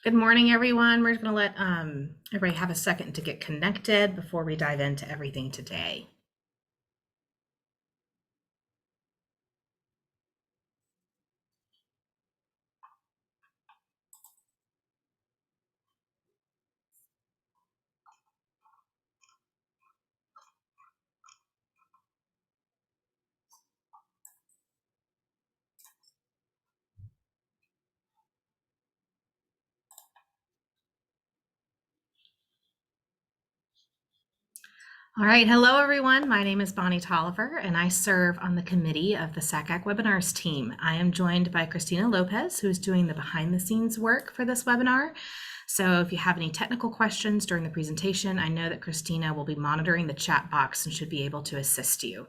Good morning, everyone. We're going to let everybody have a second to get connected before we dive into everything today. All right. Hello, everyone. My name is Bonnie Tolliver, and I serve on the committee of the SACAC webinars team. I am joined by Christina Lopez, who is doing the behind the scenes work for this webinar. So if you have any technical questions during the presentation, I know that Christina will be monitoring the chat box and should be able to assist you.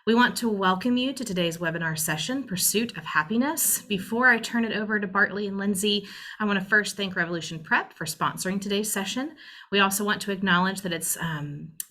We want to welcome you to today's webinar session, Pursuit of Happiness. Before I turn it over to Bartley and Lindsey, I want to first thank Revolution Prep for sponsoring today's session. We also want to acknowledge that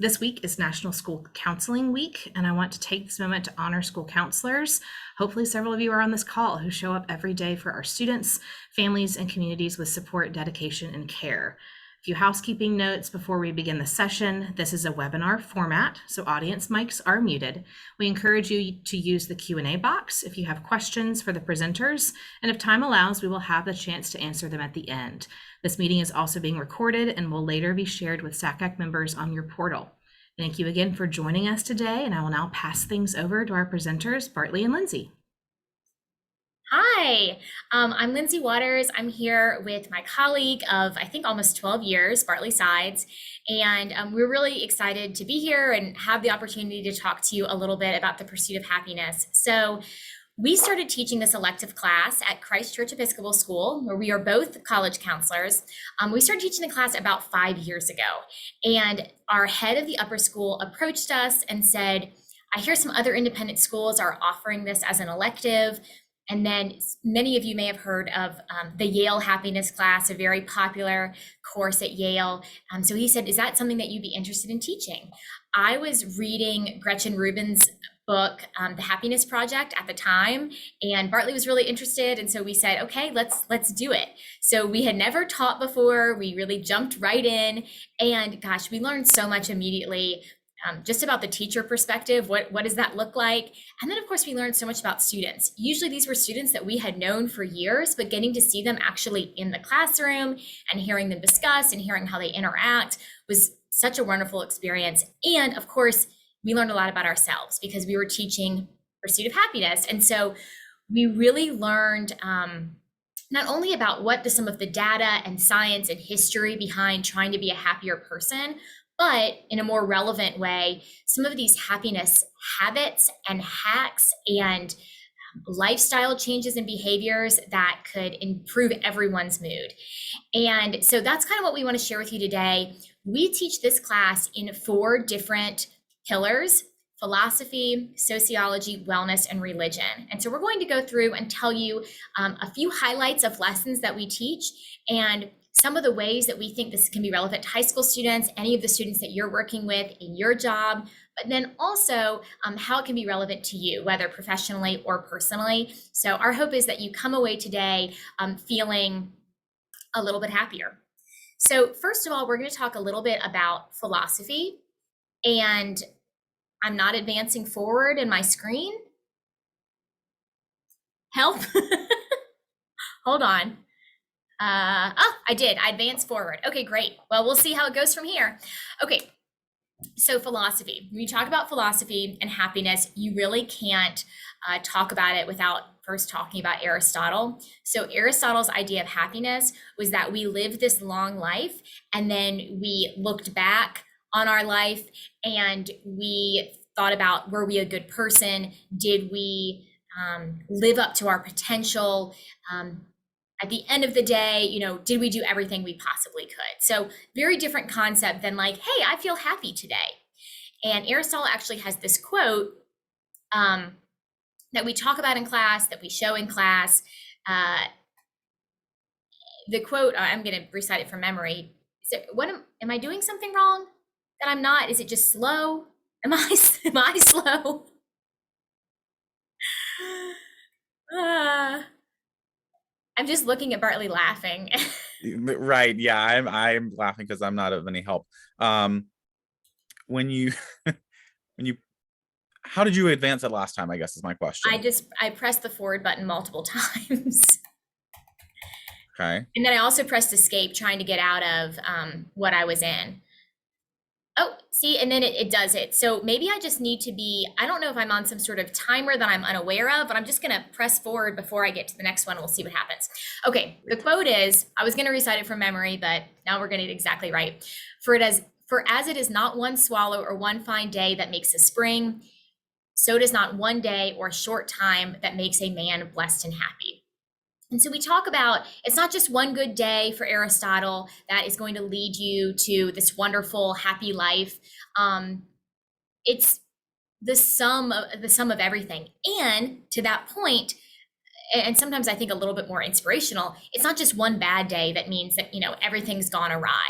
this week is National School Counseling Week, and I want to take this moment to honor school counselors. Hopefully several of you are on this call who show up every day for our students, families, and communities with support, dedication, and care. A few housekeeping notes before we begin the session. This is a webinar format, so audience mics are muted. We encourage you to use the Q&A box if you have questions for the presenters, and if time allows, we will have the chance to answer them at the end. This meeting is also being recorded and will later be shared with SACAC members on your portal. Thank you again for joining us today, and I will now pass things over to our presenters, Bartley and Lindsey. Hi, I'm Lindsey Waters. I'm here with my colleague of, I think, almost 12 years, Bartley Sides, and we're really excited to be here and have the opportunity to talk to you a little bit about the pursuit of happiness. So we started teaching this elective class at Christ Church Episcopal School, where we are both college counselors. We started teaching the class about 5 years ago, and our head of the upper school approached us and said, I hear some other independent schools are offering this as an elective. And then many of you may have heard of the Yale Happiness class, a very popular course at Yale. So he said, is that something that you'd be interested in teaching? I was reading Gretchen Rubin's book, The Happiness Project at the time, and Bartley was really interested. And so we said, okay, let's do it. So we had never taught before. We really jumped right in, and gosh, we learned so much immediately. Just about the teacher perspective, what does that look like? And then of course we learned so much about students. Usually these were students that we had known for years, but getting to see them actually in the classroom and hearing them discuss and hearing how they interact was such a wonderful experience. And of course, we learned a lot about ourselves because we were teaching Pursuit of Happiness. And so we really learned not only about what some of the data and science and history behind trying to be a happier person, but in a more relevant way, some of these happiness habits and hacks and lifestyle changes and behaviors that could improve everyone's mood. And so that's kind of what we want to share with you today. We teach this class in 4 different pillars: philosophy, sociology, wellness, and religion. And so we're going to go through and tell you a few highlights of lessons that we teach and some of the ways that we think this can be relevant to high school students, any of the students that you're working with in your job, but then also how it can be relevant to you, whether professionally or personally. So our hope is that you come away today feeling a little bit happier. So first of all, we're going to talk a little bit about philosophy, and I'm not advancing forward in my screen. Help. Hold on. I did. I advanced forward. Okay, great. Well, we'll see how it goes from here. Okay, so philosophy. When you talk about philosophy and happiness, you really can't talk about it without first talking about Aristotle. So Aristotle's idea of happiness was that we lived this long life, and then we looked back on our life and we thought about, were we a good person? Did we live up to our potential? At the end of the day, did we do everything we possibly could? So very different concept than like, hey, I feel happy today. And Aristotle actually has this quote that we talk about in class, that we show in class. The quote, I'm going to recite it from memory. Am I doing something wrong that I'm not? Is it just slow? Am I slow? I'm just looking at Bartley laughing. Right. Yeah, I'm laughing because I'm not of any help. When you when you how did you advance it last time, I guess is my question. I pressed the forward button multiple times. Okay. And then I also pressed escape trying to get out of what I was in. Oh, see, and then it does it. So maybe I just need to be, I don't know if I'm on some sort of timer that I'm unaware of, but I'm just going to press forward before I get to the next one. We'll see what happens. Okay, the quote is, I was going to recite it from memory, but now we're getting it exactly right. For as it is not one swallow or one fine day that makes a spring, so does not one day or a short time that makes a man blessed and happy. And so we talk about it's not just one good day for Aristotle that is going to lead you to this wonderful, happy life. It's the sum of everything. And to that point, and sometimes I think a little bit more inspirational, it's not just one bad day that means that everything's gone awry.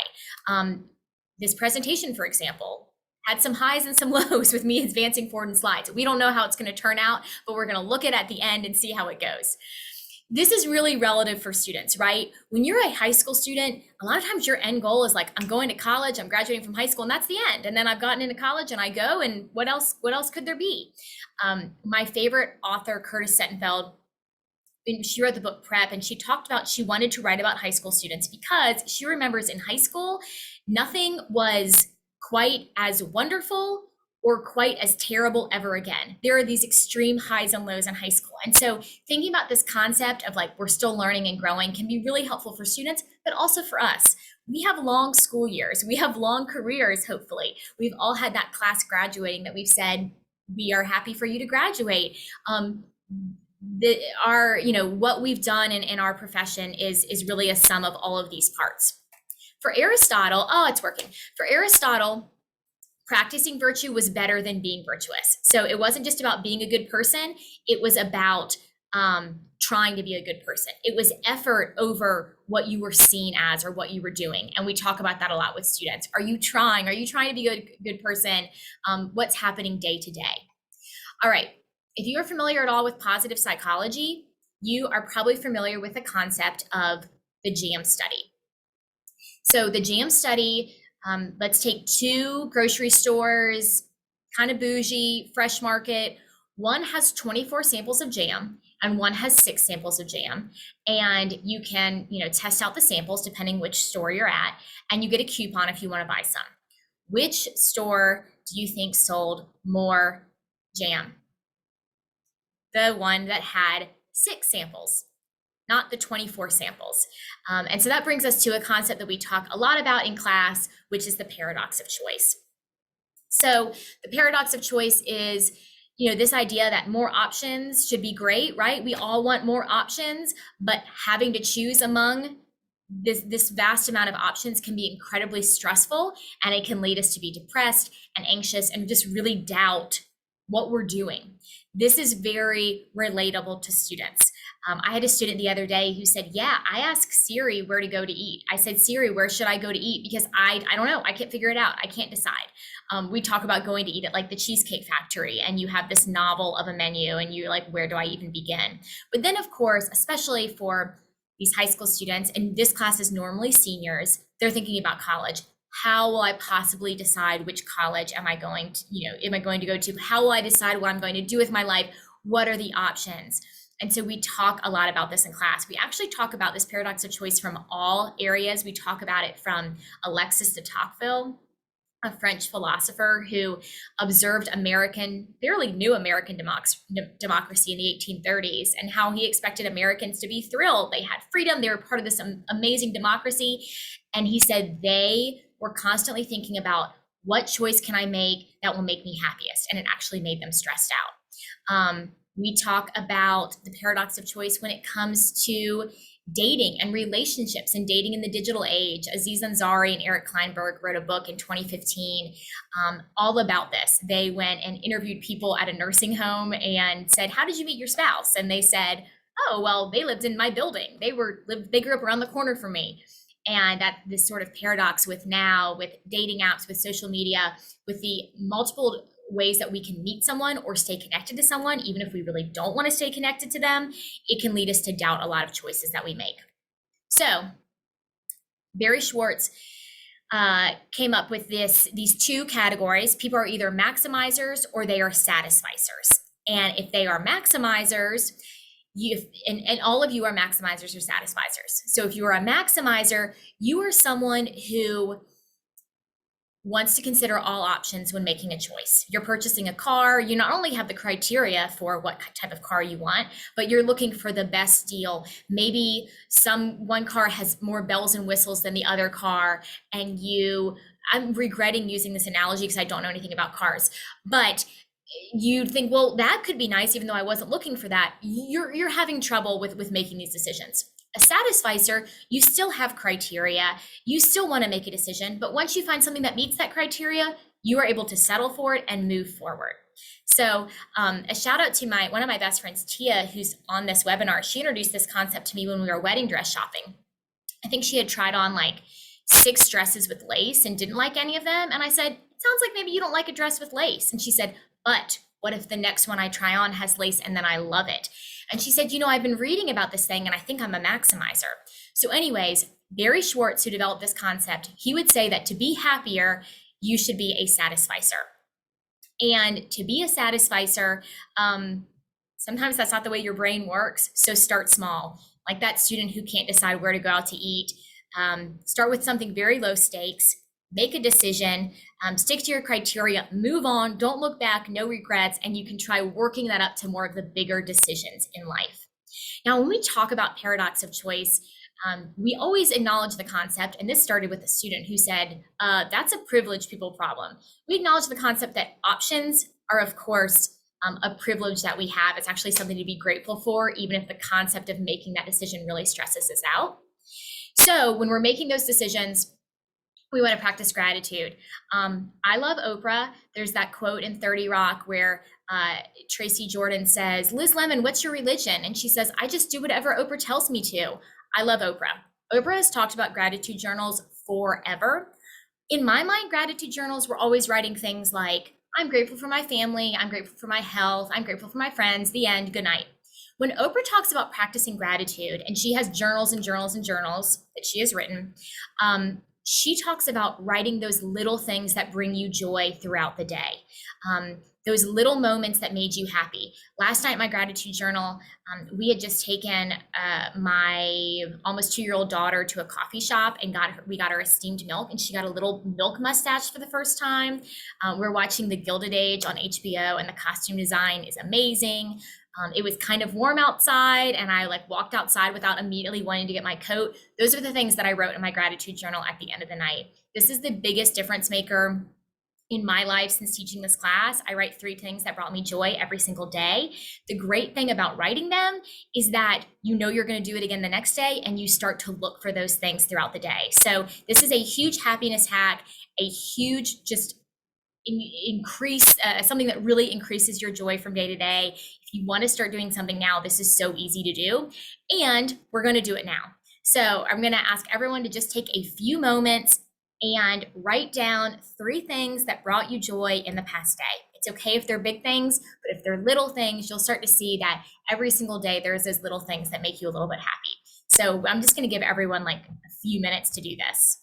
This presentation, for example, had some highs and some lows with me advancing forward in slides. We don't know how it's going to turn out, but we're going to look at the end and see how it goes. This is really relative for students, right? When you're a high school student, a lot of times your end goal is like, I'm going to college, I'm graduating from high school, and that's the end. And then I've gotten into college and I go, and what else could there be? My favorite author, Curtis Sittenfeld, she wrote the book Prep, and she talked about she wanted to write about high school students because she remembers in high school, nothing was quite as wonderful or quite as terrible ever again. There are these extreme highs and lows in high school. And so thinking about this concept of like, we're still learning and growing can be really helpful for students, but also for us. We have long school years. We have long careers, hopefully. We've all had that class graduating that we've said, we are happy for you to graduate. What we've done in our profession is really a sum of all of these parts. For Aristotle, it's working. For Aristotle, practicing virtue was better than being virtuous. So it wasn't just about being a good person. It was about trying to be a good person. It was effort over what you were seen as or what you were doing. And we talk about that a lot with students. Are you trying? Are you trying to be a good person? What's happening day to day? All right. If you are familiar at all with positive psychology, you are probably familiar with the concept of the jam study. So the jam study, let's take two grocery stores, kind of bougie, Fresh Market. One has 24 samples of jam and one has 6 samples of jam. And you can, test out the samples depending which store you're at, and you get a coupon if you want to buy some. Which store do you think sold more jam? The one that had 6 samples, not the 24 samples. And so that brings us to a concept that we talk a lot about in class, which is the paradox of choice. So the paradox of choice is, this idea that more options should be great, right? We all want more options, but having to choose among this vast amount of options can be incredibly stressful, and it can lead us to be depressed and anxious and just really doubt what we're doing. This is very relatable to students. I had a student the other day who said, I asked Siri where to go to eat. I said, Siri, where should I go to eat? Because I don't know. I can't figure it out. I can't decide. We talk about going to eat at like the Cheesecake Factory, and you have this novel of a menu and you're like, where do I even begin? But then of course, especially for these high school students, and this class is normally seniors, they're thinking about college. How will I possibly decide which college am I going to go to? How will I decide what I'm going to do with my life? What are the options? And so we talk a lot about this in class. We actually talk about this paradox of choice from all areas. We talk about it from Alexis de Tocqueville, a French philosopher who observed fairly new American democracy in the 1830s, and how he expected Americans to be thrilled. They had freedom. They were part of this amazing democracy. And he said they were constantly thinking about what choice can I make that will make me happiest? And it actually made them stressed out. We talk about the paradox of choice when it comes to dating and relationships and dating in the digital age. Aziz Ansari and Eric Kleinberg wrote a book in 2015 all about this. They went and interviewed people at a nursing home and said, how did you meet your spouse? And they said, oh, well, they lived in my building. They grew up around the corner from me. And that this sort of paradox with dating apps, with social media, with the multiple ways that we can meet someone or stay connected to someone, even if we really don't want to stay connected to them, it can lead us to doubt a lot of choices that we make. So Barry Schwartz came up with these two categories. People are either maximizers or they are satisficers. And if they are maximizers, and all of you are maximizers or satisficers. So if you are a maximizer, you are someone who wants to consider all options when making a choice. You're purchasing a car, you not only have the criteria for what type of car you want, but you're looking for the best deal. Maybe one car has more bells and whistles than the other car, and I'm regretting using this analogy because I don't know anything about cars, but you'd think, well, that could be nice, even though I wasn't looking for that. You're having trouble with making these decisions. A satisficer, you still have criteria, you still want to make a decision, but once you find something that meets that criteria, you are able to settle for it and move forward. So a shout out to one of my best friends, Tia, who's on this webinar. She introduced this concept to me when we were wedding dress shopping. I think she had tried on like 6 dresses with lace and didn't like any of them. And I said, it sounds like maybe you don't like a dress with lace. And she said, but what if the next one I try on has lace and then I love it? And she said, I've been reading about this thing and I think I'm a maximizer. So anyways, Barry Schwartz, who developed this concept, he would say that to be happier, you should be a satisficer. And to be a satisficer, sometimes that's not the way your brain works. So start small. Like that student who can't decide where to go out to eat. Start with something very low stakes. Make a decision, stick to your criteria, move on, don't look back, no regrets, and you can try working that up to more of the bigger decisions in life. Now, when we talk about paradox of choice, we always acknowledge the concept, and this started with a student who said, that's a privileged people problem. We acknowledge the concept that options are, of course, a privilege that we have. It's actually something to be grateful for, even if the concept of making that decision really stresses us out. So when we're making those decisions, we want to practice gratitude. I love Oprah. There's that quote in 30 Rock where Tracy Jordan says, Liz Lemon, what's your religion? And she says, I just do whatever Oprah tells me to. I love Oprah. Oprah has talked about gratitude journals forever. In my mind, gratitude journals were always writing things like, I'm grateful for my family. I'm grateful for my health. I'm grateful for my friends. The end. Good night. When Oprah talks about practicing gratitude, and she has journals and journals and journals that she has written, she talks about writing those little things that bring you joy throughout the day. Those little moments that made you happy. Last night, my gratitude journal, we had just taken my almost 2-year-old daughter to a coffee shop and we got her a steamed milk, and she got a little milk mustache for the first time. We're watching The Gilded Age on HBO, and the costume design is amazing. It was kind of warm outside, and I walked outside without immediately wanting to get my coat. Those are the things that I wrote in my gratitude journal at the end of the night. This is the biggest difference maker in my life since teaching this class. I write 3 things that brought me joy every single day. The great thing about writing them is that you're going to do it again the next day, and you start to look for those things throughout the day. So this is a huge happiness hack, a huge increase, something that really increases your joy from day to day. If you want to start doing something now, this is so easy to do, and we're going to do it now. So I'm going to ask everyone to just take a few moments and write down 3 things that brought you joy in the past day. It's okay if they're big things, but if they're little things, you'll start to see that every single day there's those little things that make you a little bit happy. So I'm just going to give everyone a few minutes to do this.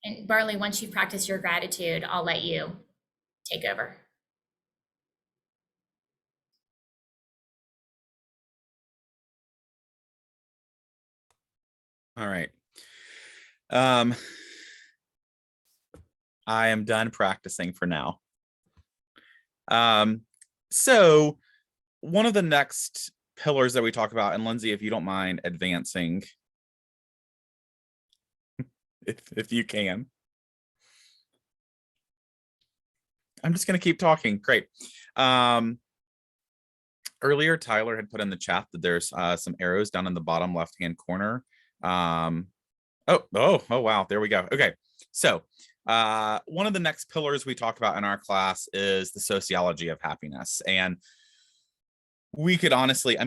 And Bartley, once you've practiced your gratitude, I'll let you take over. All right. I am done practicing for now. So one of the next pillars that we talk about, and Lindsey, if you don't mind advancing, if you can. I'm just going to keep talking. Great. Earlier, Tyler had put in the chat that there's some arrows down in the bottom left-hand corner. Oh, wow, there we go. Okay, so one of the next pillars we talk about in our class is the sociology of happiness. And we could honestly, I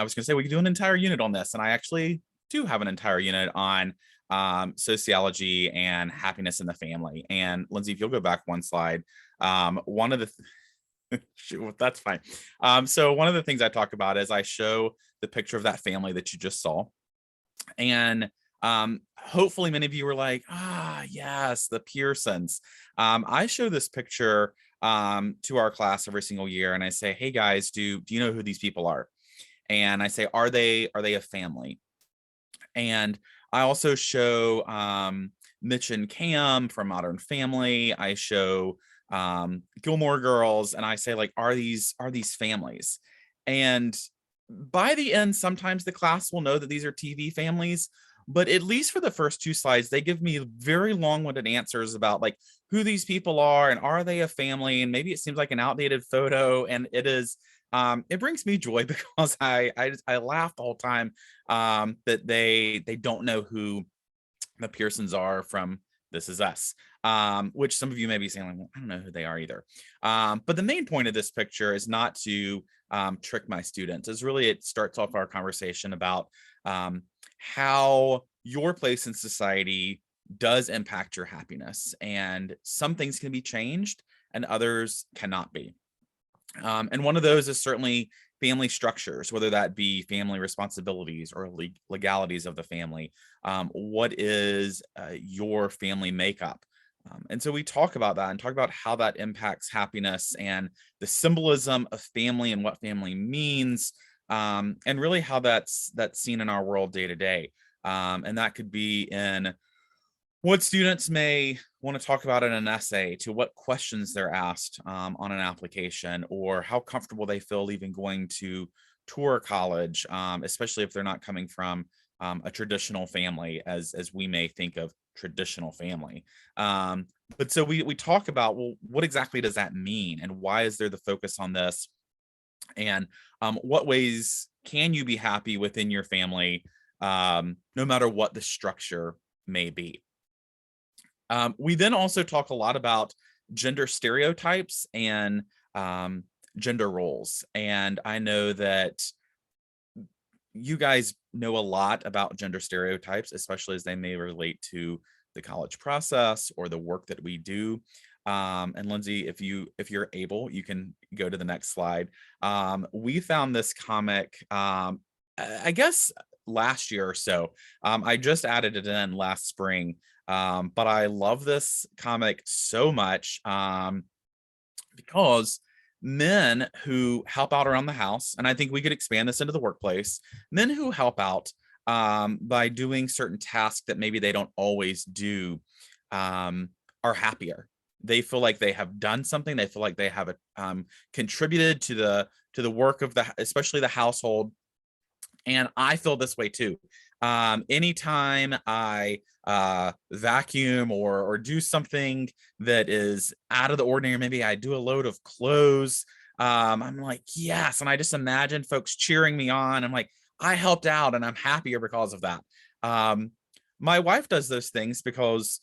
was gonna say we could do an entire unit on this, and I actually do have an entire unit on sociology and happiness in the family. And Lindsey, if you'll go back one slide, one of the that's fine. So one of the things I talk about is I show the picture of that family that you just saw. And hopefully many of you were like, yes, the Pearsons. I show this picture to our class every single year, and I say, hey guys, do you know who these people are? And I say, are they a family? And I also show Mitch and Cam from Modern Family. I show Gilmore Girls, and I say, like, are these families? And by the end, sometimes the class will know that these are TV families, but at least for the first two slides, they give me very long-winded answers about like who these people are and are they a family? And maybe it seems like an outdated photo, and it is. It brings me joy because I laugh the whole time that they don't know who the Pearsons are from This Is Us, which some of you may be saying, like, well, I don't know who they are either. But the main point of this picture is not to trick my students. Is really, it starts off our conversation about how your place in society does impact your happiness, and some things can be changed and others cannot be. And one of those is certainly family structures, whether that be family responsibilities or legalities of the family. What is your family makeup? And so we talk about that and talk about how that impacts happiness and the symbolism of family and what family means, and really how that's seen in our world day to day. And that could be in what students may want to talk about in an essay, to what questions they're asked on an application, or how comfortable they feel even going to tour college, especially if they're not coming from a traditional family as we may think of traditional family. But so we talk about, well, what exactly does that mean? And why is there the focus on this? And what ways can you be happy within your family, no matter what the structure may be? We then also talk a lot about gender stereotypes and gender roles. And I know that you guys know a lot about gender stereotypes, especially as they may relate to the college process or the work that we do. And Lindsey, if you're able, you can go to the next slide. We found this comic, I guess last year or so. I just added it in last spring. But I love this comic so much because men who help out around the house, and I think we could expand this into the workplace, men who help out by doing certain tasks that maybe they don't always do, are happier. They feel like they have done something. They feel like they have contributed to the work of especially the household. And I feel this way too. Anytime I vacuum or do something that is out of the ordinary, maybe I do a load of clothes, I'm like, yes. And I just imagine folks cheering me on. I'm like, I helped out and I'm happier because of that. My wife does those things because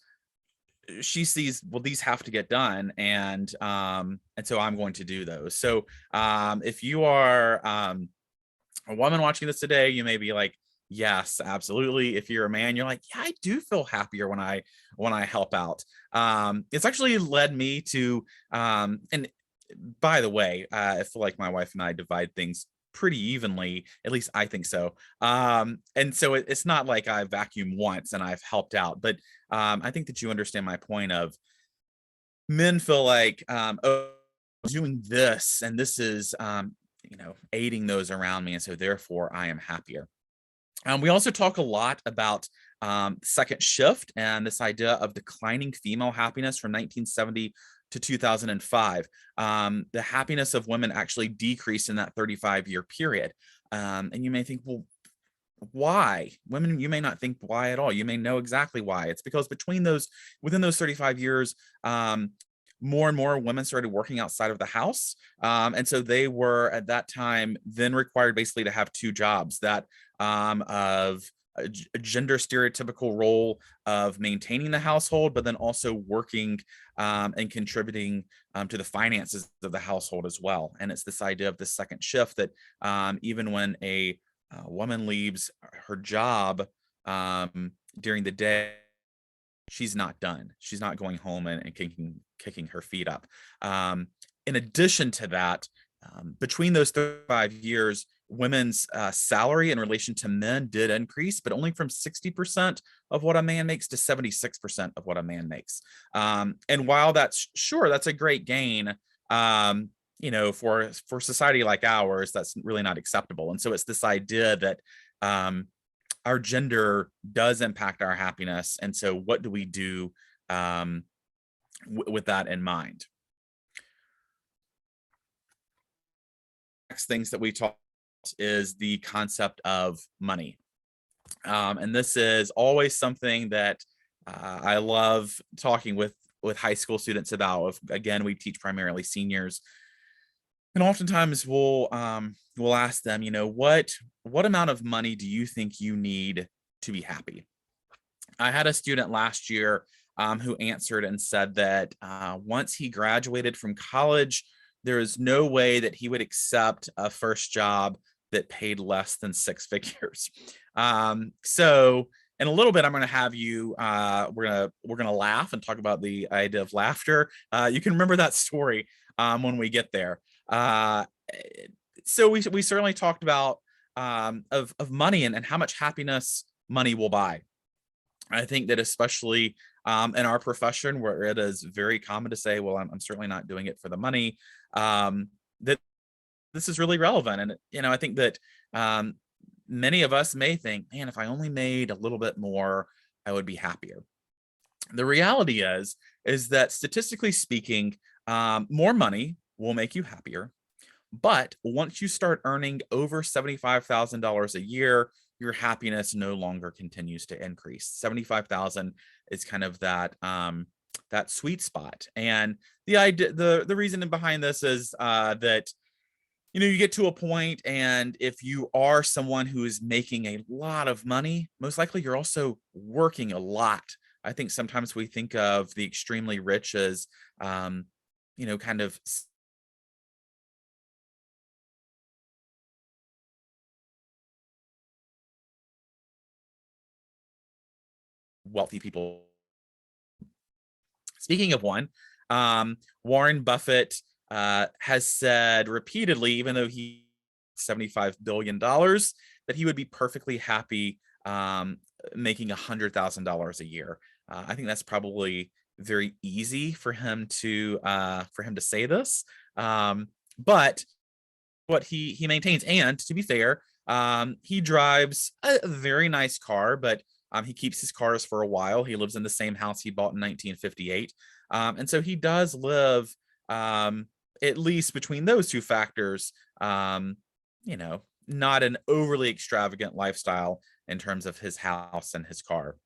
she sees, well, these have to get done. And so I'm going to do those. So if you are a woman watching this today, you may be like, yes, absolutely. If you're a man, you're like, yeah, I do feel happier when I help out. It's actually led me to, and by the way, I feel like my wife and I divide things pretty evenly, at least I think so. And so it's not like I vacuumed once and I've helped out, but I think that you understand my point of men feel like, oh, I'm doing this and this is, aiding those around me. And so therefore I am happier. We also talk a lot about second shift and this idea of declining female happiness from 1970 to 2005. The happiness of women actually decreased in that 35-year period. And you may think, well, why? Women, you may not think why at all. You may know exactly why. It's because within those 35 years, more and more women started working outside of the house. And so they were at that time then required basically to have two jobs, that of a gender stereotypical role of maintaining the household, but then also working and contributing to the finances of the household as well. And it's this idea of the second shift that even when a woman leaves her job during the day, she's not done. She's not going home and kicking her feet up. In addition to that, between those 35 years, women's salary in relation to men did increase, but only from 60% of what a man makes to 76% of what a man makes. And while that's a great gain, for society like ours, that's really not acceptable. And so it's this idea that our gender does impact our happiness. And so what do we do with that in mind? Next things that we talk is the concept of money. And this is always something that I love talking with high school students about. Again, we teach primarily seniors. And oftentimes we'll ask them, what amount of money do you think you need to be happy? I had a student last year who answered and said that once he graduated from college, there is no way that he would accept a first job that paid less than six figures. So in a little bit, I'm going to have you, we're going to laugh and talk about the idea of laughter. You can remember that story when we get there. So we certainly talked about of money and how much happiness money will buy. I think that especially in our profession, where it is very common to say, well, I'm certainly not doing it for the money, that this is really relevant. And, I think that many of us may think, man, if I only made a little bit more, I would be happier. The reality is that statistically speaking, more money will make you happier. But once you start earning over $75,000 a year, your happiness no longer continues to increase. 75,000 is kind of that sweet spot. And the idea, the reasoning behind this is that you get to a point, and if you are someone who is making a lot of money, most likely you're also working a lot. I think sometimes we think of the extremely rich as kind of wealthy people. Speaking of one, Warren Buffett has said repeatedly, even though he $75 billion, that he would be perfectly happy making $100,000 a year. I think that's probably very easy for him to say this, but what he maintains, and to be fair, he drives a very nice car, but he keeps his cars for a while. He lives in the same house he bought in 1958. And so he does live, at least between those two factors, not an overly extravagant lifestyle in terms of his house and his car.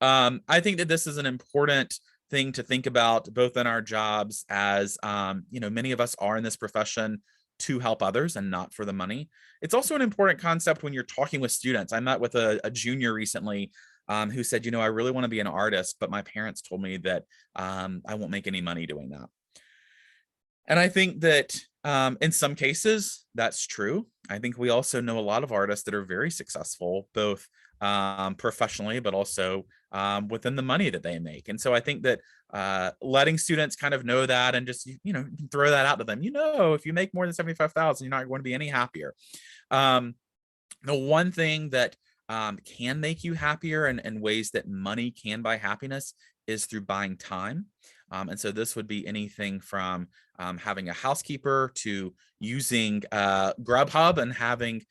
I think that this is an important thing to think about, both in our jobs as, many of us are in this profession to help others and not for the money. It's also an important concept when you're talking with students. I met with a junior recently who said, I really want to be an artist, but my parents told me that I won't make any money doing that. And I think that in some cases, that's true. I think we also know a lot of artists that are very successful, both professionally, but also within the money that they make. And so I think that letting students kind of know that, and just, throw that out to them, if you make more than 75,000, you're not going to be any happier. The one thing that can make you happier and ways that money can buy happiness is through buying time. And so this would be anything from having a housekeeper to using Grubhub and having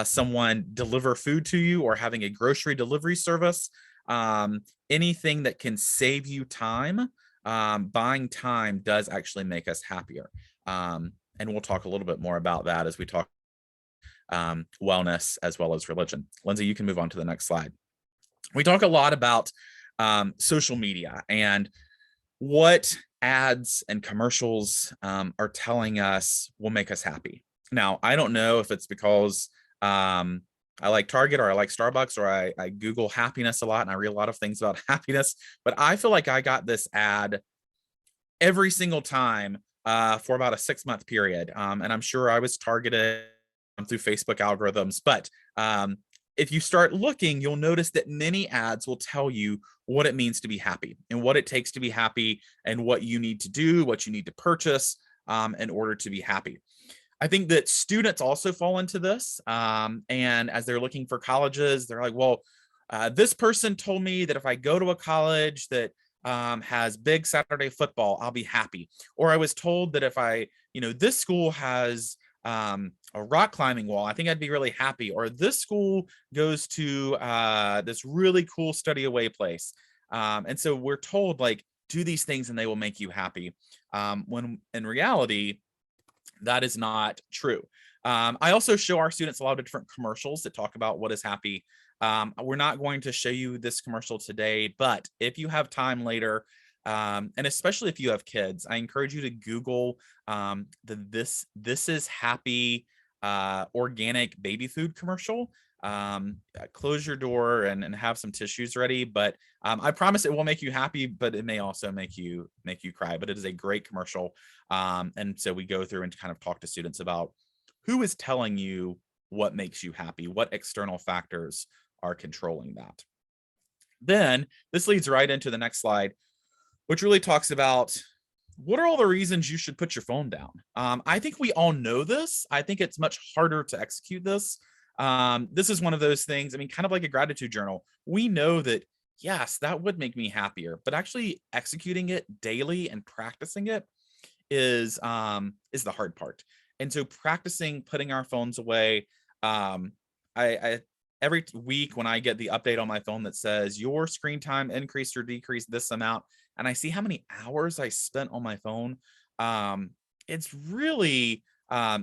someone deliver food to you, or having a grocery delivery service. Anything that can save you time, buying time does actually make us happier. And we'll talk a little bit more about that as we talk wellness as well as religion. Lindsey, you can move on to the next slide. We talk a lot about social media and what ads and commercials are telling us will make us happy. Now, I don't know if it's because I like Target or I like Starbucks or I Google happiness a lot and I read a lot of things about happiness, but I feel like I got this ad every single time for about a 6-month period. And I'm sure I was targeted through Facebook algorithms, but if you start looking, you'll notice that many ads will tell you what it means to be happy and what it takes to be happy and what you need to do, what you need to purchase in order to be happy. I think that students also fall into this. And as they're looking for colleges, they're like, well, this person told me that if I go to a college that has big Saturday football, I'll be happy. Or I was told that if this school has a rock climbing wall, I think I'd be really happy. Or this school goes to this really cool study away place. And so we're told, like, do these things and they will make you happy. When in reality, that is not true. I also show our students a lot of different commercials that talk about what is happy. We're not going to show you this commercial today, but if you have time later, and especially if you have kids, I encourage you to Google this is happy organic baby food commercial. Close your door and have some tissues ready, but I promise it will make you happy, but it may also make you cry. But it is a great commercial, and so we go through and kind of talk to students about who is telling you what makes you happy, what external factors are controlling that. Then this leads right into the next slide, which really talks about what are all the reasons you should put your phone down. I think we all know this. I think it's much harder to execute this. This is one of those things, I mean, kind of like a gratitude journal. We know that, yes, that would make me happier, but actually executing it daily and practicing it is the hard part. And so practicing putting our phones away, I every week when I get the update on my phone that says your screen time increased or decreased this amount, and I see how many hours I spent on my phone, it's really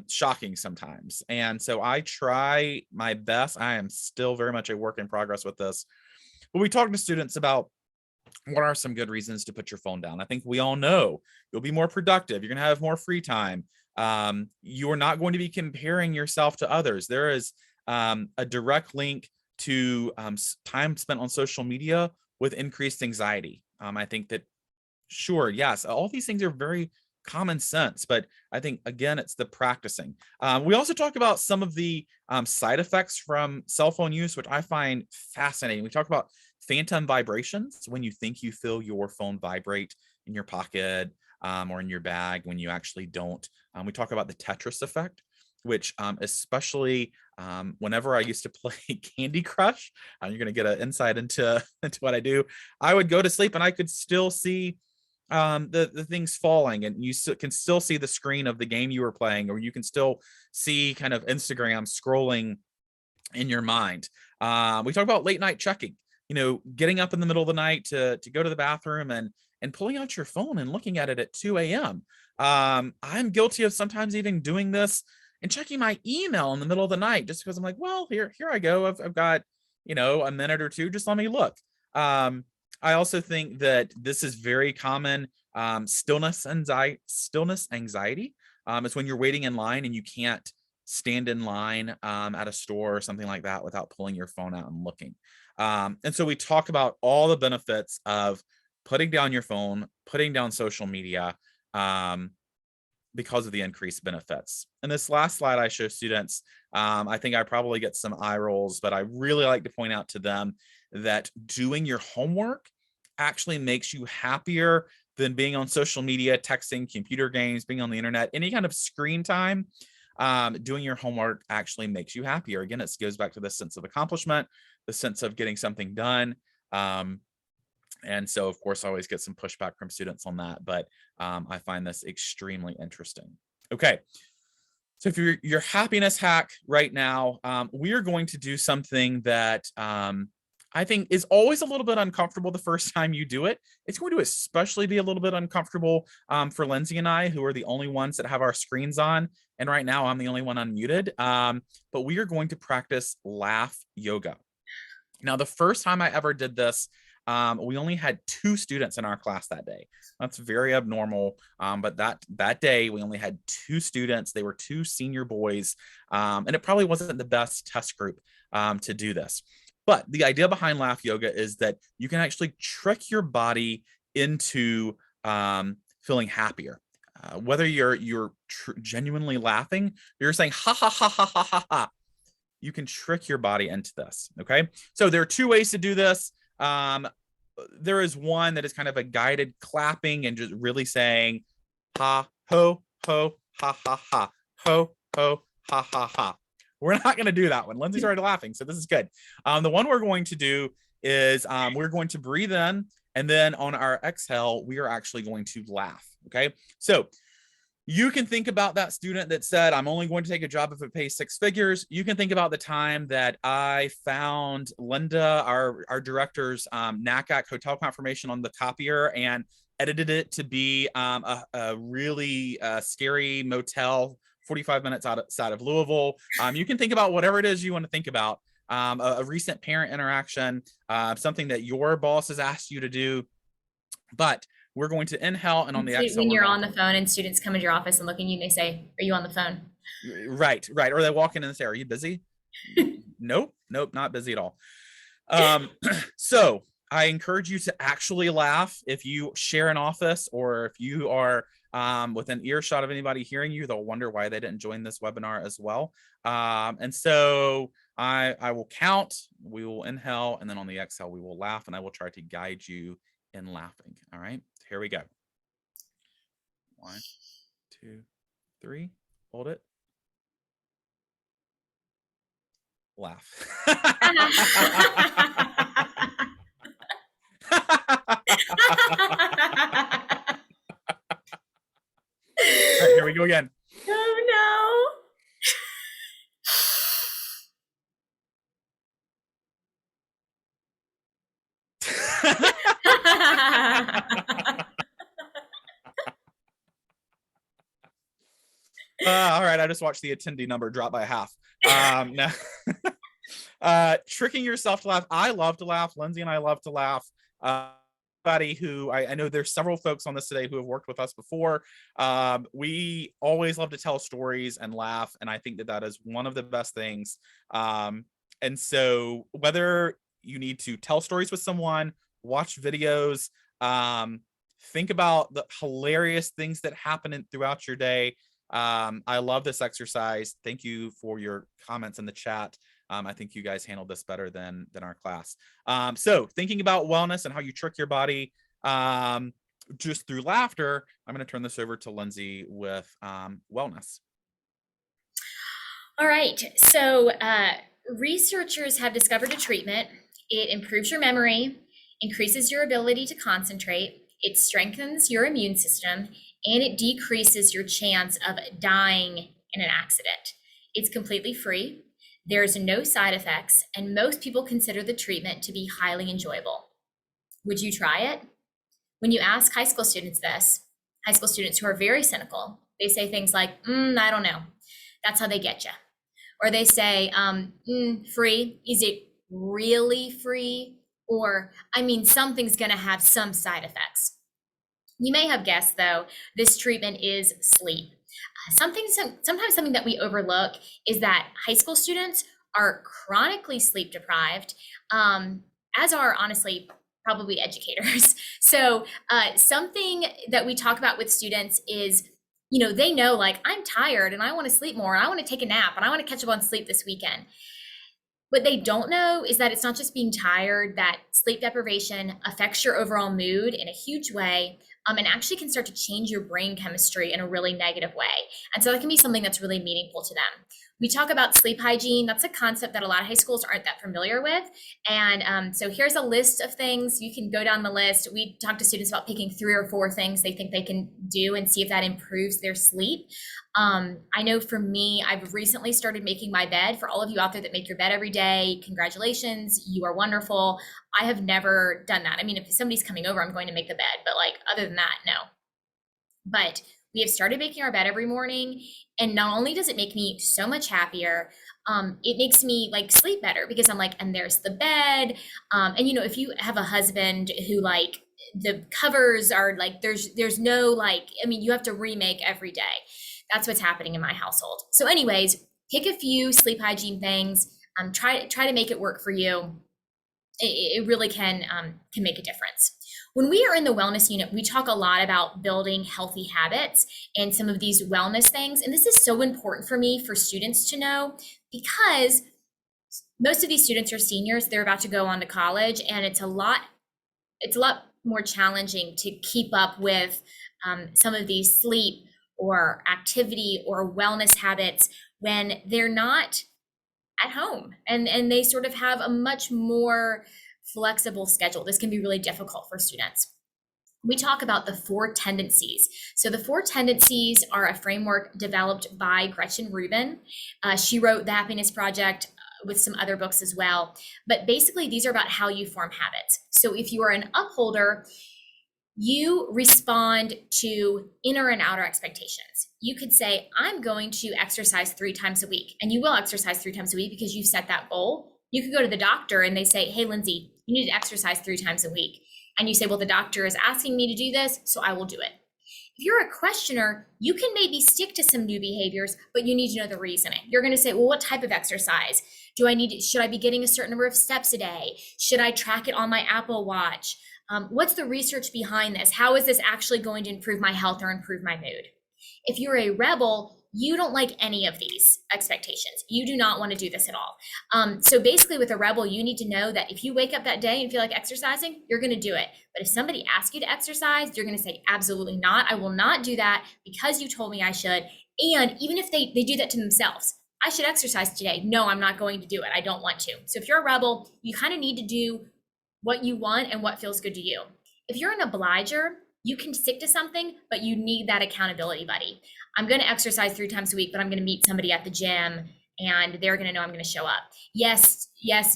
shocking sometimes. And so I try my best. I am still very much a work in progress with this, but we talk to students about what are some good reasons to put your phone down. I think we all know you'll be more productive. You're going to have more free time. You are not going to be comparing yourself to others. There is a direct link to time spent on social media with increased anxiety. I think that, sure, yes, all these things are very common sense, but I think, again, it's the practicing. We also talk about some of the side effects from cell phone use, which I find fascinating. We talk about phantom vibrations, when you think you feel your phone vibrate in your pocket or in your bag when you actually don't. We talk about the Tetris effect, which especially whenever I used to play Candy Crush, you're going to get an insight into what I do. I would go to sleep and I could still see the things falling, and you can still see the screen of the game you were playing, or you can still see kind of Instagram scrolling in your mind. We talk about late night checking, getting up in the middle of the night to go to the bathroom and pulling out your phone and looking at it at 2 a.m. I'm guilty of sometimes even doing this and checking my email in the middle of the night, just because I'm like, well, here I go. I've got, a minute or two. Just let me look. I also think that this is very common. Stillness anxiety. It's when you're waiting in line and you can't stand in line at a store or something like that without pulling your phone out and looking. And so we talk about all the benefits of putting down your phone, putting down social media, because of the increased benefits. And this last slide I show students, I think I probably get some eye rolls, but I really like to point out to them that doing your homework actually makes you happier than being on social media, texting, computer games, being on the internet, any kind of screen time. Doing your homework actually makes you happier. Again, it goes back to the sense of accomplishment, the sense of getting something done. And so, of course, I always get some pushback from students on that, but I find this extremely interesting. Okay, so if your happiness hack right now, we are going to do something that I think is always a little bit uncomfortable the first time you do it. It's going to especially be a little bit uncomfortable for Lindsey and I, who are the only ones that have our screens on. And right now I'm the only one unmuted, but we are going to practice laugh yoga. Now, the first time I ever did this, we only had 2 students in our class that day. That's very abnormal. But that day we only had 2 students. They were 2 senior boys. And it probably wasn't the best test group to do this. But the idea behind laugh yoga is that you can actually trick your body into feeling happier. Whether you're genuinely laughing, you're saying ha ha ha ha ha ha ha. You can trick your body into this. Okay, so there are 2 ways to do this. There is one that is kind of a guided clapping and just really saying ha ho ho ha ha ha ho ho ha ha ha. We're not going to do that one. Lindsay started laughing, so this is good. The one we're going to do is we're going to breathe in, and then on our exhale, we are actually going to laugh. Okay, so you can think about that student that said, I'm only going to take a job if it pays 6 figures. You can think about the time that I found Linda, our director's NACAC hotel confirmation on the copier and edited it to be a really scary motel 45 minutes outside of Louisville. You can think about whatever it is you want to think about. A recent parent interaction, something that your boss has asked you to do. But we're going to inhale, and on the exhale, when you're on the phone and students come into your office and look at you and they say, are you on the phone? Right. Or they walk in and say, are you busy? Nope, not busy at all. So I encourage you to actually laugh. If you share an office, or if you are within earshot of anybody hearing you, they'll wonder why they didn't join this webinar as well. And so I will count, we will inhale, and then on the exhale, we will laugh, and I will try to guide you in laughing. All right, here we go. 1, 2, 3. Hold it. Laugh. All right, here we go again. Oh no. All right, I just watched the attendee number drop by half. No. Tricking yourself to laugh. I love to laugh. Lindsay and I love to laugh. Who I know there's several folks on this today who have worked with us before. We always love to tell stories and laugh, and I think that is one of the best things. And so whether you need to tell stories with someone, watch videos, think about the hilarious things that happen throughout your day. I love this exercise. Thank you for your comments in the chat. I think you guys handled this better than our class. So thinking about wellness and how you trick your body just through laughter, I'm going to turn this over to Lindsay with wellness. All right. So researchers have discovered a treatment. It improves your memory, increases your ability to concentrate, it strengthens your immune system, and it decreases your chance of dying in an accident. It's completely free. There's no side effects, and most people consider the treatment to be highly enjoyable. Would you try it? When you ask high school students this, high school students who are very cynical, they say things like, I don't know. That's how they get you. Or they say, free. Is it really free? Or, something's going to have some side effects. You may have guessed, though, this treatment is sleep. Sometimes something that we overlook is that high school students are chronically sleep deprived, as are, honestly, probably educators. So something that we talk about with students is, they know, like, I'm tired and I want to sleep more, and I want to take a nap, and I want to catch up on sleep this weekend. What they don't know is that it's not just being tired, that sleep deprivation affects your overall mood in a huge way, and actually can start to change your brain chemistry in a really negative way. And so that can be something that's really meaningful to them. We talk about sleep hygiene. That's a concept that a lot of high schools aren't that familiar with. And so here's a list of things. You can go down the list. We talk to students about picking 3 or 4 things they think they can do and see if that improves their sleep. I know for me, I've recently started making my bed. For all of you out there that make your bed every day, congratulations, you are wonderful. I have never done that. If somebody's coming over, I'm going to make the bed, but other than that, no. But We have started making our bed every morning. And not only does it make me so much happier, it makes me like sleep better because I'm like, and there's the bed. And you know, if you have a husband who like the covers are like, there's no like, I mean, you have to remake every day. That's what's happening in my household. So anyways, pick a few sleep hygiene things. Try to make it work for you. It really can make a difference. When we are in the wellness unit, we talk a lot about building healthy habits and some of these wellness things. And this is so important for me for students to know, because most of these students are seniors. They're about to go on to college, and it's a lot more challenging to keep up with some of these sleep or activity or wellness habits when they're not at home and they sort of have a much more flexible schedule. This can be really difficult for students. We talk about the 4 tendencies. So the 4 tendencies are a framework developed by Gretchen Rubin. She wrote The Happiness Project with some other books as well. But basically, these are about how you form habits. So if you are an upholder, you respond to inner and outer expectations. You could say, I'm going to exercise 3 times a week, and you will exercise 3 times a week because you've set that goal. You could go to the doctor and they say, hey, Lindsey, you need to exercise 3 times a week. And you say, well, the doctor is asking me to do this, so I will do it. If you're a questioner, you can maybe stick to some new behaviors, but you need to know the reasoning. You're going to say, well, what type of exercise? Should I be getting a certain number of steps a day? Should I track it on my Apple Watch? What's the research behind this? How is this actually going to improve my health or improve my mood? If you're a rebel, you don't like any of these expectations. You do not want to do this at all. So basically with a rebel, you need to know that if you wake up that day and feel like exercising, you're going to do it. But if somebody asks you to exercise, you're going to say, absolutely not. I will not do that because you told me I should. And even if they do that to themselves, I should exercise today. No, I'm not going to do it. I don't want to. So if you're a rebel, you kind of need to do what you want and what feels good to you. If you're an obliger, you can stick to something, but you need that accountability buddy. I'm going to exercise 3 times a week, but I'm going to meet somebody at the gym and they're going to know I'm going to show up. Yes,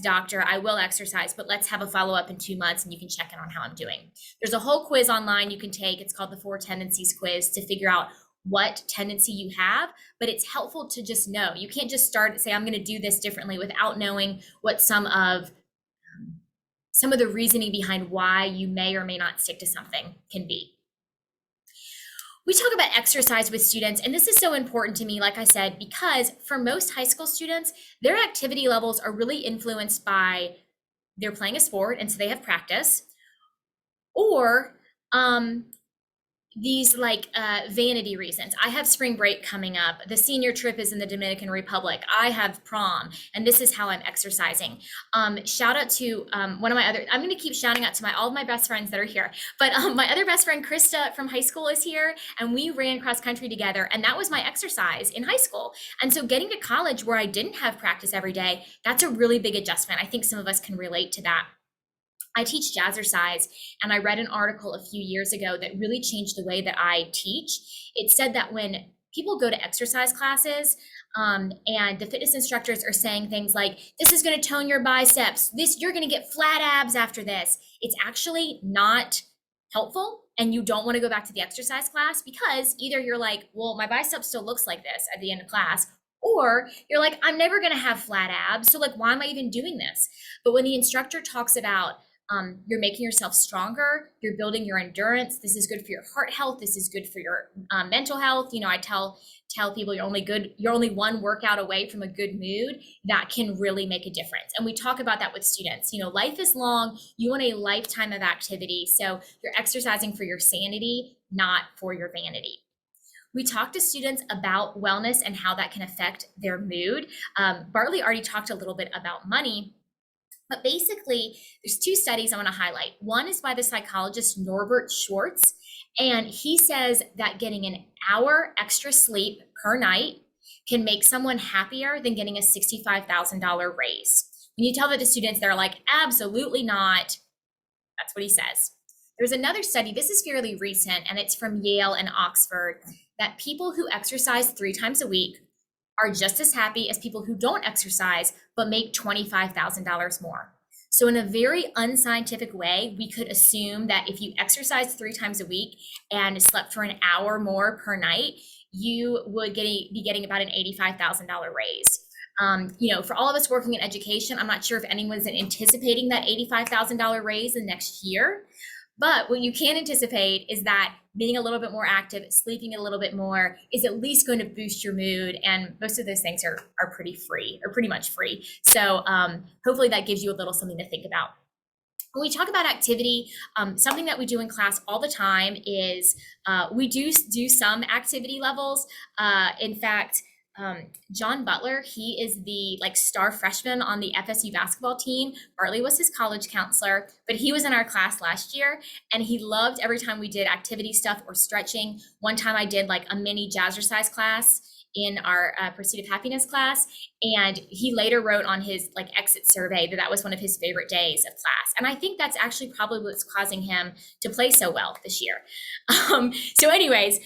doctor, I will exercise, but let's have a follow-up in 2 months and you can check in on how I'm doing. There's a whole quiz online you can take. It's called the 4 Tendencies quiz to figure out what tendency you have, but it's helpful to just know. You can't just start and say, I'm going to do this differently without knowing what some of the reasoning behind why you may or may not stick to something can be. We talk about exercise with students, and this is so important to me, like I said, because for most high school students, their activity levels are really influenced by they're playing a sport, and so they have practice, or these like vanity reasons. I have spring break coming up. The senior trip is in the Dominican Republic. I have prom, and this is how I'm exercising. Shout out to one of my other, I'm going to keep shouting out to all of my best friends that are here, but my other best friend, Krista from high school, is here, and we ran cross country together, and that was my exercise in high school. And so getting to college where I didn't have practice every day, that's a really big adjustment. I think some of us can relate to that. I teach jazzercise, and I read an article a few years ago that really changed the way that I teach. It said that when people go to exercise classes and the fitness instructors are saying things like, this is going to tone your biceps, you're going to get flat abs after this, it's actually not helpful. And you don't want to go back to the exercise class because either you're like, well, my bicep still looks like this at the end of class, or you're like, I'm never going to have flat abs. So like, why am I even doing this? But when the instructor talks about you're making yourself stronger, you're building your endurance, this is good for your heart health, this is good for your mental health. You know, I tell people you're only one workout away from a good mood. That can really make a difference. And we talk about that with students. You know, life is long, you want a lifetime of activity. So you're exercising for your sanity, not for your vanity. We talk to students about wellness and how that can affect their mood. Bartley already talked a little bit about money. But basically, there's 2 studies I want to highlight. One is by the psychologist Norbert Schwartz, and he says that getting an hour extra sleep per night can make someone happier than getting a $65,000 raise. When you tell that to students, they're like, absolutely not. That's what he says. There's another study, this is fairly recent, and it's from Yale and Oxford, that people who exercise 3 times a week are just as happy as people who don't exercise but make $25,000 more. So in a very unscientific way, we could assume that if you exercise 3 times a week and slept for an hour more per night, you would be getting about an $85,000 raise. For all of us working in education, I'm not sure if anyone's anticipating that $85,000 raise the next year. But what you can anticipate is that being a little bit more active, sleeping a little bit more is at least going to boost your mood. And most of those things are pretty free, or pretty much free. So hopefully that gives you a little something to think about. When we talk about activity, something that we do in class all the time is we do some activity levels. In fact, John Butler, he is the star freshman on the FSU basketball team. Bartley was his college counselor, but he was in our class last year, and he loved every time we did activity stuff or stretching. One time I did a mini jazzercise class in our Pursuit of Happiness class, and he later wrote on his exit survey that was one of his favorite days of class. And I think that's actually probably what's causing him to play so well this year. So anyways,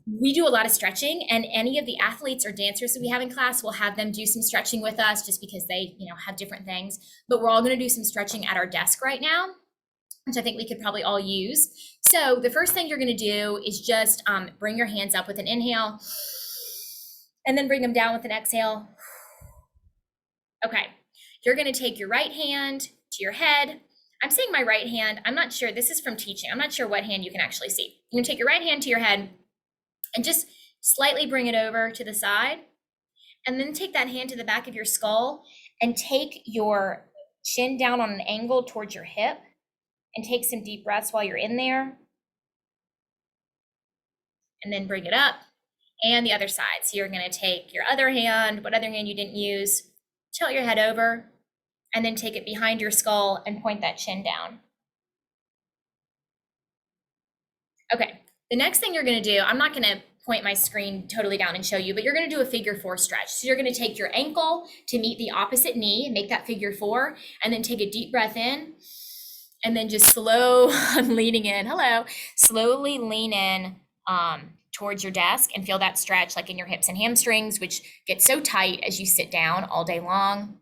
we do a lot of stretching, and any of the athletes or dancers that we have in class, will have them do some stretching with us just because they have different things. But we're all going to do some stretching at our desk right now, which I think we could probably all use. So the first thing you're going to do is just bring your hands up with an inhale, and then bring them down with an exhale. Okay, you're going to take your right hand to your head. I'm saying my right hand, I'm not sure, this is from teaching, I'm not sure what hand you can actually see. You're going to take your right hand to your head and just slightly bring it over to the side, and then take that hand to the back of your skull and take your chin down on an angle towards your hip, and take some deep breaths while you're in there, and then bring it up. And the other side. So you're going to take your other hand, what other hand you didn't use, tilt your head over, and then take it behind your skull and point that chin down. Okay, the next thing you're going to do, I'm not going to point my screen totally down and show you, but you're going to do a figure 4 stretch. So you're going to take your ankle to meet the opposite knee and make that figure 4, and then take a deep breath in, and then just slowly lean in towards your desk, and feel that stretch in your hips and hamstrings, which get so tight as you sit down all day long.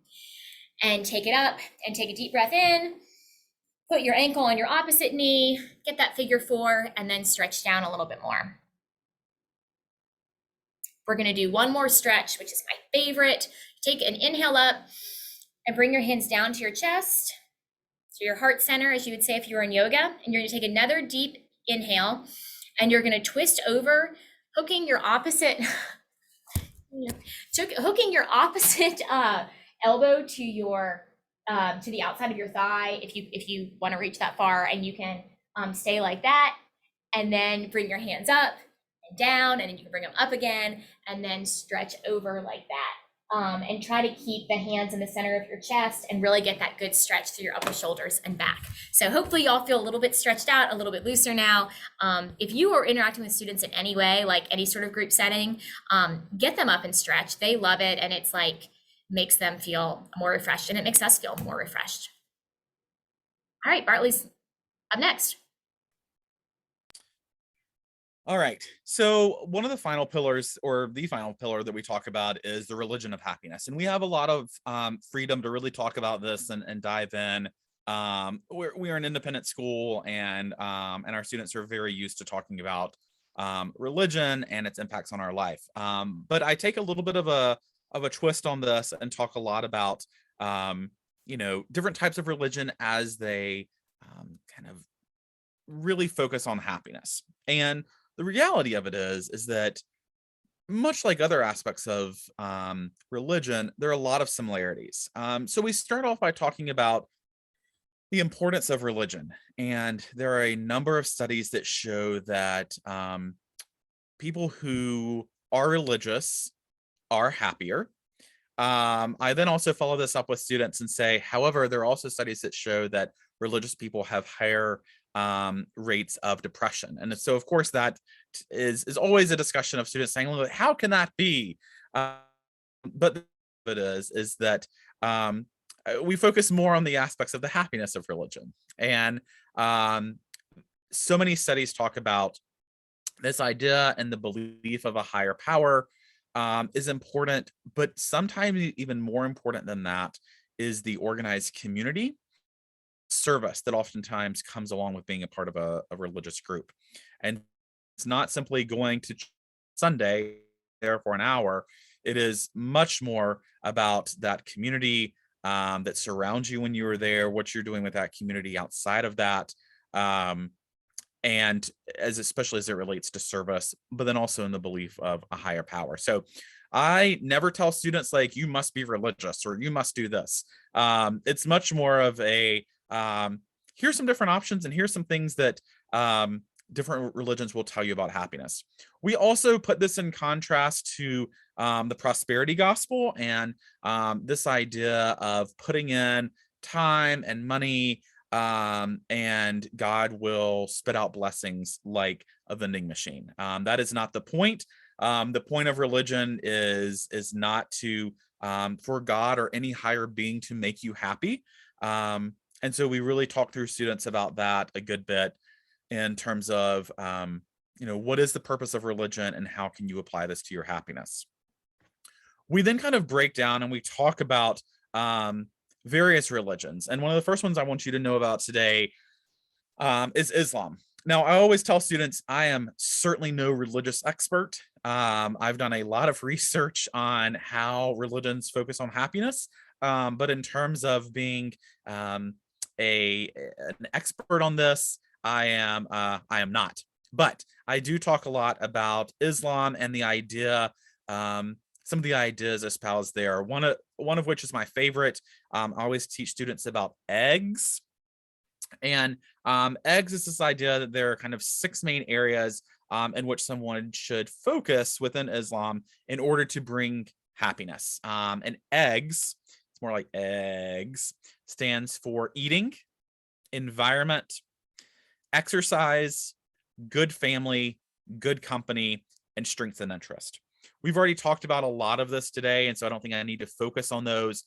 And take it up and take a deep breath in, put your ankle on your opposite knee, get that figure 4, and then stretch down a little bit more. We're going to do one more stretch, which is my favorite. Take an inhale up and bring your hands down to your chest, to your heart center, as you would say if you were in yoga. And you're going to take another deep inhale, and you're going to twist over, hooking your opposite elbow to the outside of your thigh, if you want to reach that far, and you can stay like that, and then bring your hands up and down, and then you can bring them up again, and then stretch over like that. And try to keep the hands in the center of your chest and really get that good stretch through your upper shoulders and back. So hopefully y'all feel a little bit stretched out, a little bit looser now. If you are interacting with students in any way, like any sort of group setting, get them up and stretch. They love it, and it's makes them feel more refreshed, and it makes us feel more refreshed. All right, Bartley's up next. All right. So one of the final pillars, or the final pillar that we talk about, is the religion of happiness. And we have a lot of freedom to really talk about this and dive in. We're an independent school, and our students are very used to talking about religion and its impacts on our life. But I take a little bit of a twist on this and talk a lot about different types of religion as they kind of really focus on happiness. And the reality of it is that much like other aspects of religion, there are a lot of similarities. So we start off by talking about the importance of religion. And there are a number of studies that show that people who are religious are happier. I then also follow this up with students and say, however, there are also studies that show that religious people have higher rates of depression. And so, of course, that is always a discussion of students saying, well, how can that be? But it is that we focus more on the aspects of the happiness of religion. And so many studies talk about this idea, and the belief of a higher power is important, but sometimes even more important than that is the organized community service that oftentimes comes along with being a part of a religious group. And it's not simply going to Sunday there for an hour. It is much more about that community that surrounds you when you are there, what you're doing with that community outside of that. And especially as it relates to service, but then also in the belief of a higher power. So I never tell students like, you must be religious or you must do this. It's much more of a, here's some different options and here's some things that different religions will tell you about happiness. We also put this in contrast to the prosperity gospel and this idea of putting in time and money, and God will spit out blessings like a vending machine. That is not the point. The point of religion is not to for God or any higher being to make you happy. And so we really talk through students about that a good bit in terms of what is the purpose of religion and how can you apply this to your happiness. We then kind of break down and we talk about various religions. And one of the first ones I want you to know about today is Islam. Now, I always tell students I am certainly no religious expert. I've done a lot of research on how religions focus on happiness, but in terms of being an expert on this, I am not. But I do talk a lot about Islam and the idea, some of the ideas espoused there. One of which is my favorite. I always teach students about eggs. And eggs is this idea that there are kind of 6 main areas in which someone should focus within Islam in order to bring happiness. And eggs, it's more like eggs, stands for eating, environment, exercise, good family, good company, and strength and interest. We've already talked about a lot of this today, and so I don't think I need to focus on those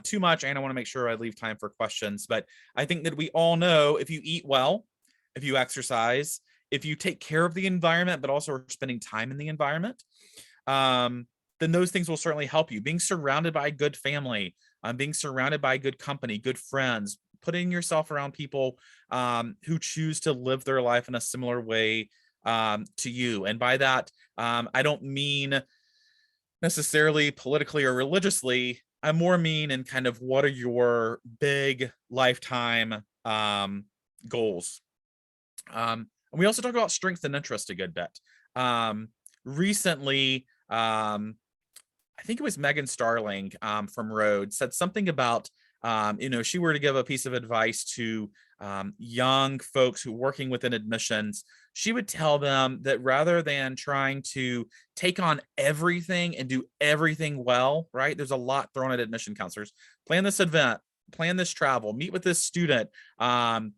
too much, and I want to make sure I leave time for questions. But I think that we all know if you eat well, if you exercise, if you take care of the environment, but also are spending time in the environment, then those things will certainly help you. Being surrounded by a good family, being surrounded by good company, good friends, putting yourself around people who choose to live their life in a similar way to you. And by that, I don't mean necessarily politically or religiously. I more mean in kind of what are your big lifetime goals. And we also talk about strength and interest a good bit. Recently, I think it was Megan Starling from Rhodes said something about, she were to give a piece of advice to young folks who are working within admissions, she would tell them that rather than trying to take on everything and do everything well, right? There's a lot thrown at admission counselors. Plan this event, plan this travel, meet with this student, come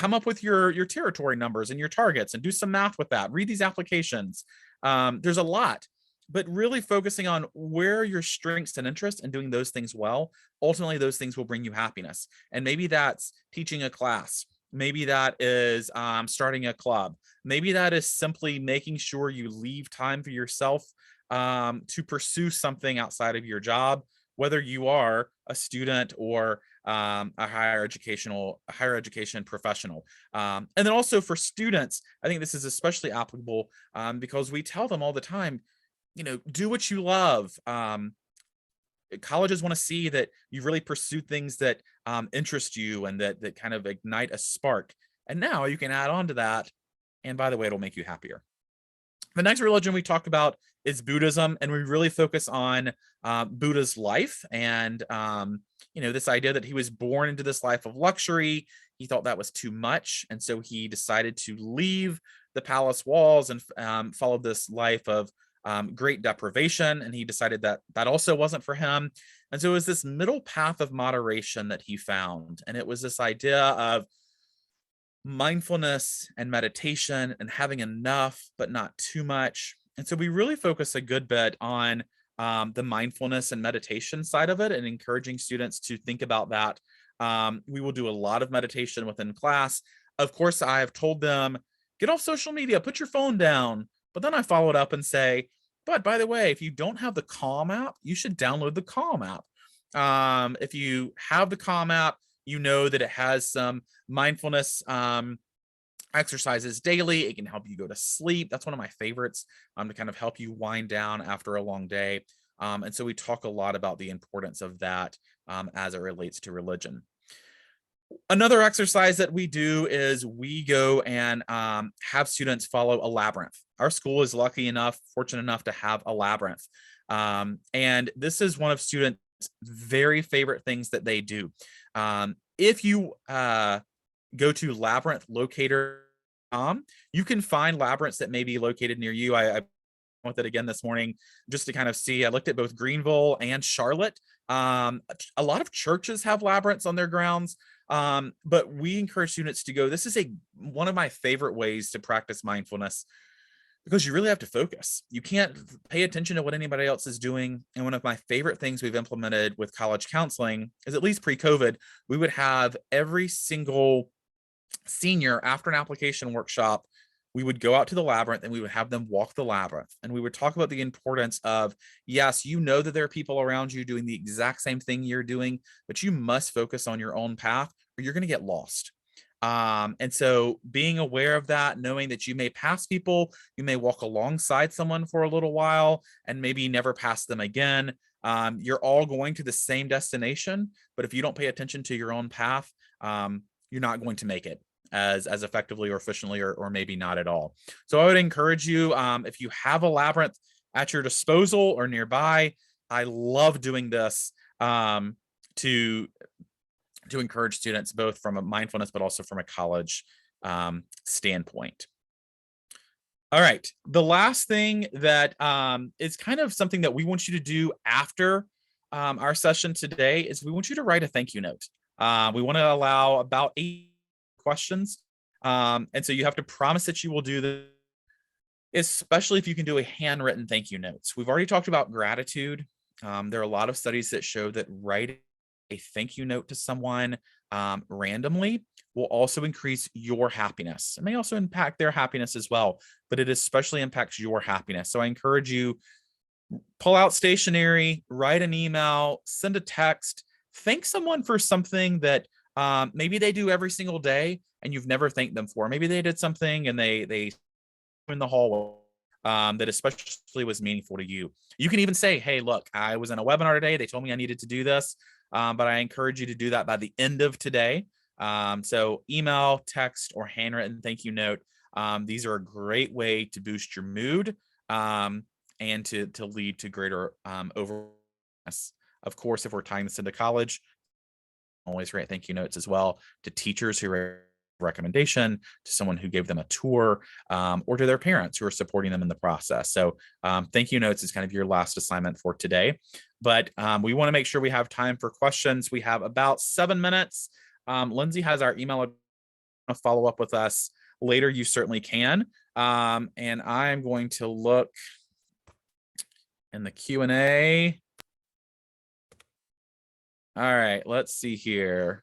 up with your territory numbers and your targets and do some math with that. Read these applications. There's a lot. But really focusing on where are your strengths and interests and doing those things well, ultimately those things will bring you happiness. And maybe that's teaching a class. Maybe that is starting a club. Maybe that is simply making sure you leave time for yourself to pursue something outside of your job, whether you are a student or a higher education professional. And then also for students, I think this is especially applicable because we tell them all the time, do what you love. Colleges want to see that you really pursue things that interest you and that kind of ignite a spark. And now you can add on to that. And by the way, it'll make you happier. The next religion we talk about is Buddhism, and we really focus on Buddha's life and this idea that he was born into this life of luxury. He thought that was too much, and so he decided to leave the palace walls and follow this life of great deprivation, and he decided that also wasn't for him. And so it was this middle path of moderation that he found, and it was this idea of mindfulness and meditation and having enough but not too much. And so we really focus a good bit on the mindfulness and meditation side of it and encouraging students to think about that. We will do a lot of meditation within class. Of course, I have told them, get off social media, put your phone down. But then I followed up and say, but by the way, if you don't have the Calm app, you should download the Calm app. If you have the Calm app, You know that it has some mindfulness exercises daily. It can help you go to sleep. That's one of my favorites, to kind of help you wind down after a long day. And so we talk a lot about the importance of that as it relates to religion. Another exercise that we do is we go and have students follow a labyrinth. Our school is fortunate enough to have a labyrinth. And this is one of students' very favorite things that they do. If you go to labyrinthlocator.com, you can find labyrinths that may be located near you. I with it again this morning just to kind of see. I looked at both Greenville and Charlotte. A lot of churches have labyrinths on their grounds, but we encourage students to go. This is one of my favorite ways to practice mindfulness, because you really have to focus. You can't pay attention to what anybody else is doing. And one of my favorite things we've implemented with college counseling is, at least pre-COVID, we would have every single senior, after an application workshop, we would go out to the labyrinth and we would have them walk the labyrinth. And we would talk about the importance of, yes, you know that there are people around you doing the exact same thing you're doing, but you must focus on your own path or you're going to get lost. And so being aware of that, knowing that you may pass people, you may walk alongside someone for a little while and maybe never pass them again. You're all going to the same destination, but if you don't pay attention to your own path, you're not going to make it as effectively or efficiently, or maybe not at all. So I would encourage you, if you have a labyrinth at your disposal or nearby, I love doing this to encourage students, both from a mindfulness, but also from a college standpoint. All right, the last thing that is kind of something that we want you to do after our session today is we want you to write a thank you note. We want to allow about 8 questions. And so you have to promise that you will do this, especially if you can do a handwritten thank you notes. We've already talked about gratitude. There are a lot of studies that show that writing a thank you note to someone randomly will also increase your happiness. It may also impact their happiness as well, but it especially impacts your happiness. So I encourage you, pull out stationery, write an email, send a text, thank someone for something that maybe they do every single day and you've never thanked them for. Maybe they did something and they in the hallway that especially was meaningful to you. You can even say, hey, look, I was in a webinar today. They told me I needed to do this, but I encourage you to do that by the end of today. So email, text, or handwritten thank you note. These are a great way to boost your mood and to lead to greater overall. Of course, if we're tying this into college, always write thank you notes as well to teachers who write recommendation, to someone who gave them a tour, or to their parents who are supporting them in the process. So thank you notes is kind of your last assignment for today. But we want to make sure we have time for questions. We have about 7 minutes. Lindsey has our email to follow up with us later. You certainly can. And I'm going to look in the Q&A. All right, let's see here.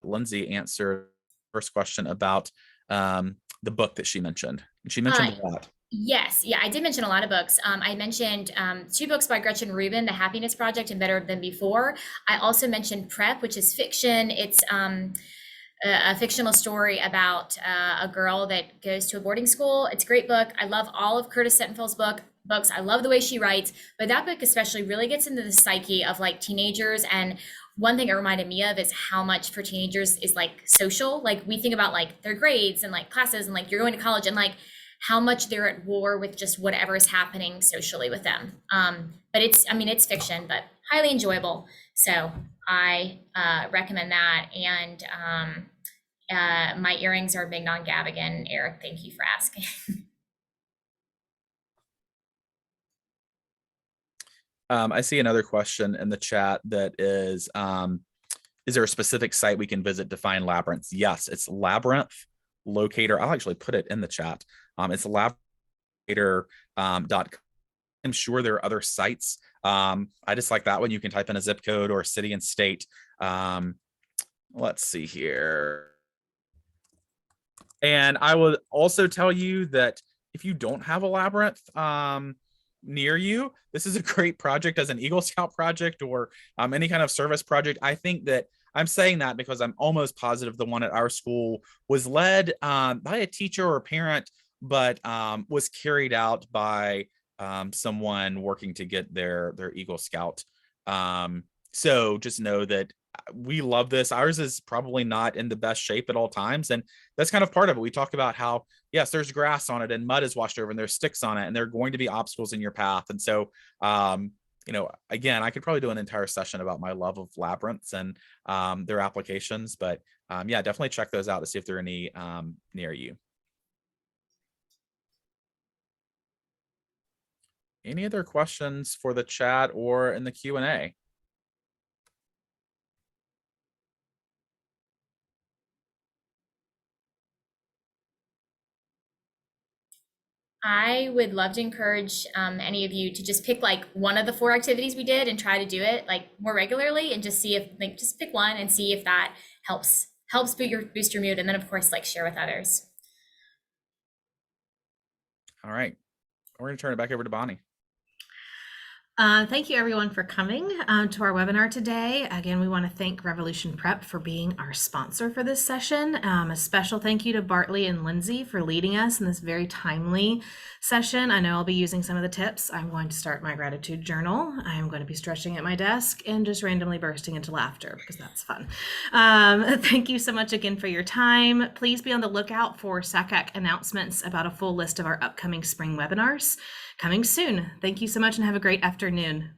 Lindsey answered the first question about the book that she mentioned. And she mentioned a lot. Yes, yeah, I did mention a lot of books. I mentioned 2 books by Gretchen Rubin, The Happiness Project and Better Than Before. I also mentioned Prep, which is fiction. It's a fictional story about a girl that goes to a boarding school. It's a great book. I love all of Curtis Sittenfeld's books. I love the way she writes, but that book especially really gets into the psyche of like teenagers. And one thing it reminded me of is how much for teenagers is like social. Like we think about like their grades and like classes and like you're going to college and like how much they're at war with just whatever is happening socially with them. But it's fiction, but highly enjoyable. So I recommend that. And my earrings are big on Gab again. Eric, thank you for asking. I see another question in the chat that is there a specific site we can visit to find labyrinths? Yes, it's Labyrinth Locator. I'll actually put it in the chat. It's labyrinthlocator.com. I'm sure there are other sites. I just like that one. You can type in a zip code or city and state. Let's see here. And I will also tell you that if you don't have a labyrinth, near you, this is a great project as an Eagle Scout project or any kind of service project. I think that I'm saying that because I'm almost positive the one at our school was led by a teacher or a parent, but was carried out by someone working to get their Eagle Scout. So just know that we love this. Ours is probably not in the best shape at all times. And that's kind of part of it. We talk about how, yes, there's grass on it and mud is washed over and there's sticks on it and there are going to be obstacles in your path. And so, again, I could probably do an entire session about my love of labyrinths and their applications, but yeah, definitely check those out to see if there are any near you. Any other questions for the chat or in the Q&A? I would love to encourage any of you to just pick like one of the 4 activities we did and try to do it like more regularly and just see if like just pick one and see if that helps boost your mood, and then of course like share with others. All right, we're going to turn it back over to Bonnie. Thank you everyone for coming to our webinar today. Again, we want to thank Revolution Prep for being our sponsor for this session. A special thank you to Bartley and Lindsey for leading us in this very timely session. I know I'll be using some of the tips. I'm going to start my gratitude journal. I am going to be stretching at my desk and just randomly bursting into laughter because that's fun. Thank you so much again for your time. Please be on the lookout for SACAC announcements about a full list of our upcoming spring webinars coming soon. Thank you so much and have a great afternoon.